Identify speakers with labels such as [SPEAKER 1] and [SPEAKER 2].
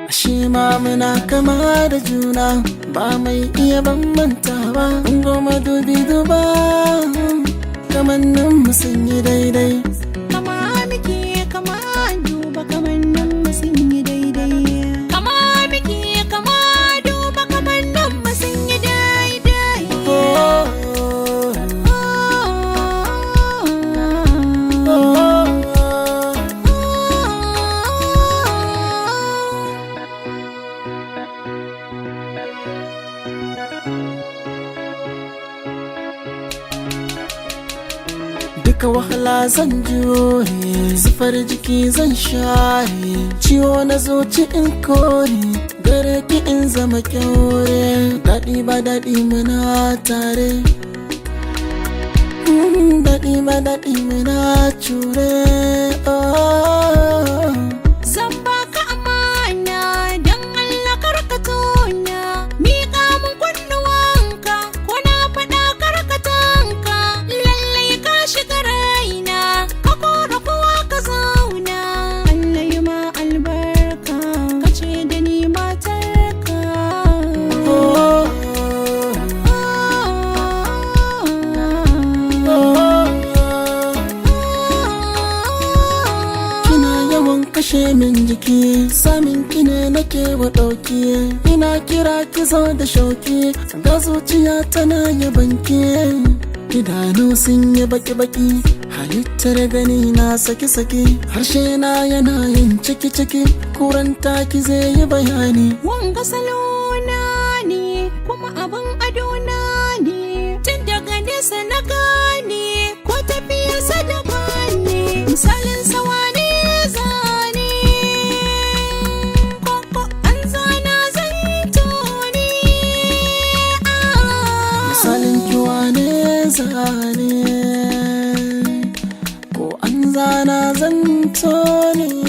[SPEAKER 1] Ashe ma muna kama da juna, ba mai iya bambantawa. Goma dubi duba, kamannin mu sun yi daidai.
[SPEAKER 2] Kama muke kama duba kamannin mu sun yi daidai. Kama muke kama duba kamannin mu sun yi daidai.
[SPEAKER 1] Duka wahala zan jure, sufar jiki zan share, ciwo na zuci in kore, gare ki in zama kyaure. Daɗi ba daɗi muna tare, daɗi ba daɗi muna cure.
[SPEAKER 2] Zan baka amana don Allah karka tona, miƙa mun kunnuwanka ko na faɗa karkatanka. Lallai ka shiga raina, ka kora kowa ka zauna. Allah yi ma albarka, ka ce da ni matarka.
[SPEAKER 1] Kashe min jiki, samin ki ne nake wa ɗauki. Ina kira ki zo da shauki, ga zuciya tana yabanki. Idanu sun yi baki-baki, halittar gani na saki-saki. Harshe na yana yin ciki-ciki, kuranta ki zai yi bayani.
[SPEAKER 2] Wanga salona ne, kuma abin adona ne. Tun daga nesa na gane, ko tafiyarsa daban ne. Misalin sawa ne
[SPEAKER 1] zane, ko an zana zanto ne.